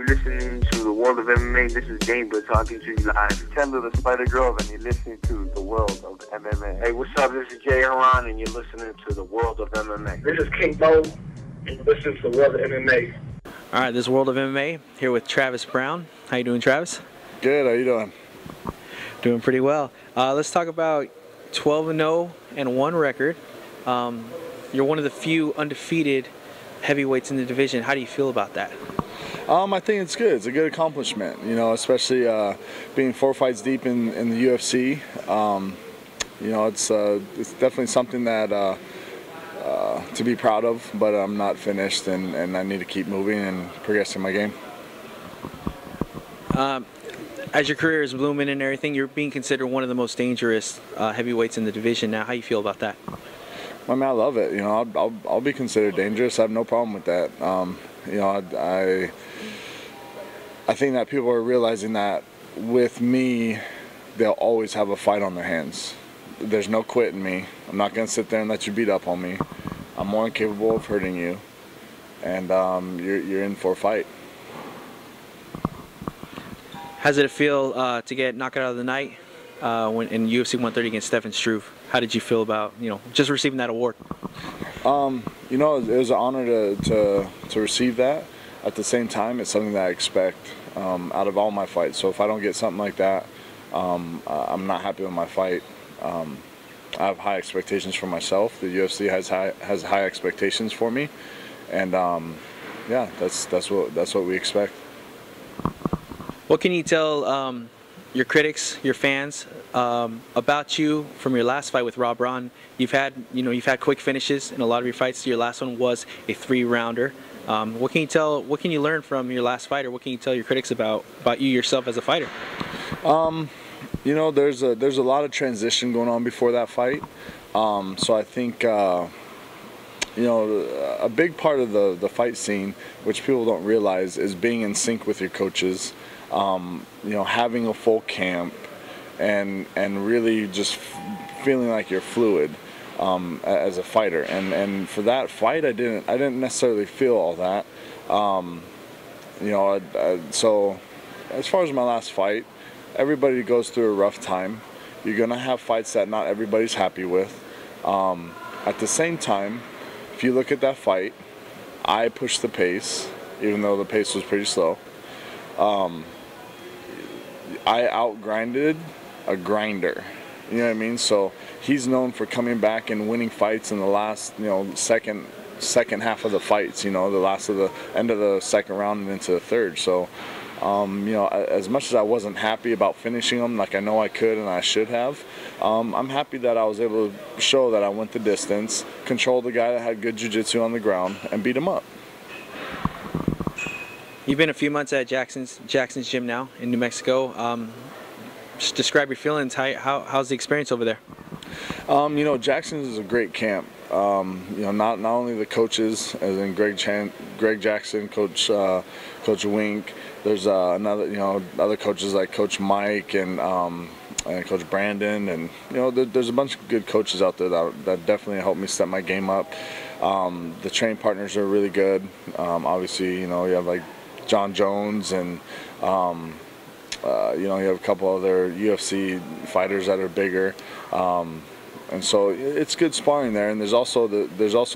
listening to the World of MMA. This is Gamebird talking to you live. Ken to the Spider Grove, and you're listening to the World of MMA. Hey, what's up? This is Jay Haran, and you're listening to the World of MMA. This is King Bo, and you're listening to the World of MMA. All right, this is World of MMA here with Travis Browne. How you doing, Travis? Good. How you doing? Doing pretty well. Let's talk about 12-0 and 1 record. You're one of the few undefeated heavyweights in the division. How do you feel about that? I think it's good. It's a good accomplishment, you know, especially being 4 fights deep in the UFC. You know, it's definitely something that to be proud of, but I'm not finished, and I need to keep moving and progressing my game. As your career is blooming and everything, you're being considered one of the most dangerous heavyweights in the division now. How you feel about that? I mean, I love it. You know, I'll be considered dangerous. I have no problem with that. You know, I think that people are realizing that with me, they'll always have a fight on their hands. There's no quit in me. I'm not going to sit there and let you beat up on me. I'm more incapable of hurting you, and you're in for a fight. How does it feel to get knocked out of the night when in UFC 130 against Stefan Struve? How did you feel about, you know, just receiving that award? You know, it was an honor to receive that. At the same time, it's something that I expect out of all my fights. So if I don't get something like that, I'm not happy with my fight. I have high expectations for myself. The UFC has high expectations for me, and yeah, that's what we expect. What can you tell your critics, your fans, about you from your last fight with Browne? You've had quick finishes in a lot of your fights. Your last one was a 3-rounder. What can you learn from your last fight, or what can you tell your critics about you yourself as a fighter? You know, there's a lot of transition going on before that fight. So I think you know, a big part of the fight scene, which people don't realize, is being in sync with your coaches. You know, having a full camp, and really just feeling like you're fluid as a fighter. And for that fight, I didn't necessarily feel all that. You know, so as far as my last fight, everybody goes through a rough time. You're gonna have fights that not everybody's happy with. At the same time, if you look at that fight, I pushed the pace, even though the pace was pretty slow. I outgrinded a grinder. You know what I mean? So he's known for coming back and winning fights in the last, you know, second half of the fights. You know, the end of the second round and into the third. So, you know, as much as I wasn't happy about finishing them, like I know I could and I should have, I'm happy that I was able to show that I went the distance, controlled the guy that had good jiu-jitsu on the ground, and beat him up. You've been a few months at Jackson's gym now in New Mexico. Just describe your feelings. How's the experience over there? You know, Jackson's is a great camp. You know, not only the coaches, as in Greg Jackson, Coach Wink. There's other coaches like Coach Mike and Coach Brandon, and you know, there's a bunch of good coaches out there that definitely helped me step my game up. The training partners are really good. Obviously, you know, you have like John Jones, and you know, you have a couple other UFC fighters that are bigger, and so it's good sparring there. And there's also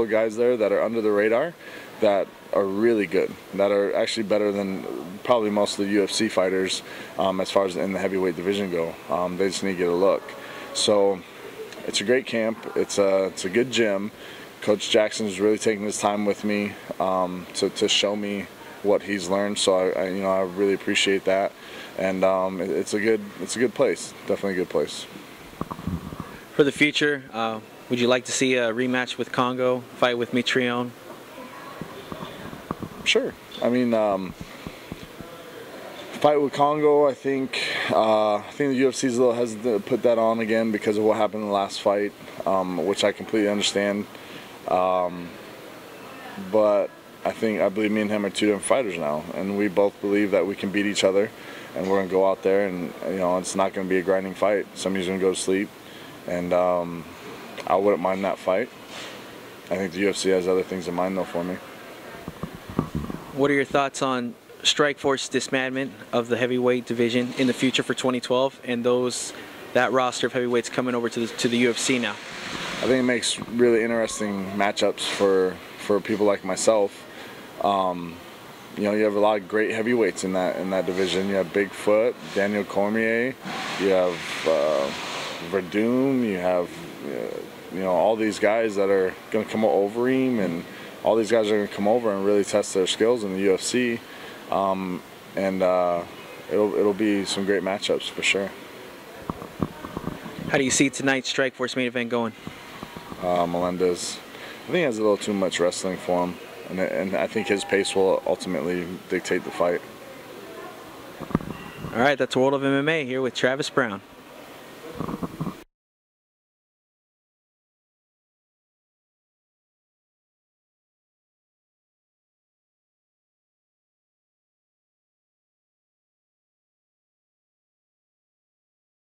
guys there that are under the radar that are really good, that are actually better than probably most of the UFC fighters as far as in the heavyweight division go. They just need to get a look. So it's a great camp. It's a good gym. Coach Jackson is really taking his time with me to show me what he's learned, so I really appreciate that, and it's a good place, definitely a good place. For the future, would you like to see a rematch with Congo, fight with Mitrione? Sure. I mean, fight with Congo, I think the UFC is a little hesitant to put that on again because of what happened in the last fight, which I completely understand. But I believe me and him are two different fighters now, and we both believe that we can beat each other, and we're gonna go out there, and you know, it's not gonna be a grinding fight. Somebody's gonna go to sleep, and I wouldn't mind that fight. I think the UFC has other things in mind though for me. What are your thoughts on Strikeforce disbandment of the heavyweight division in the future for 2012, and that roster of heavyweights coming over to the UFC now? I think it makes really interesting matchups for people like myself. You know, you have a lot of great heavyweights in that division. You have Bigfoot, Daniel Cormier, you have Verdun, you have you know, all these guys that are going to come over him, and all these guys are going to come over and really test their skills in the UFC. It'll be some great matchups for sure. How do you see tonight's Strikeforce main event going? Melendez, I think he has a little too much wrestling for him, and I think his pace will ultimately dictate the fight. All right, that's World of MMA here with Travis Browne.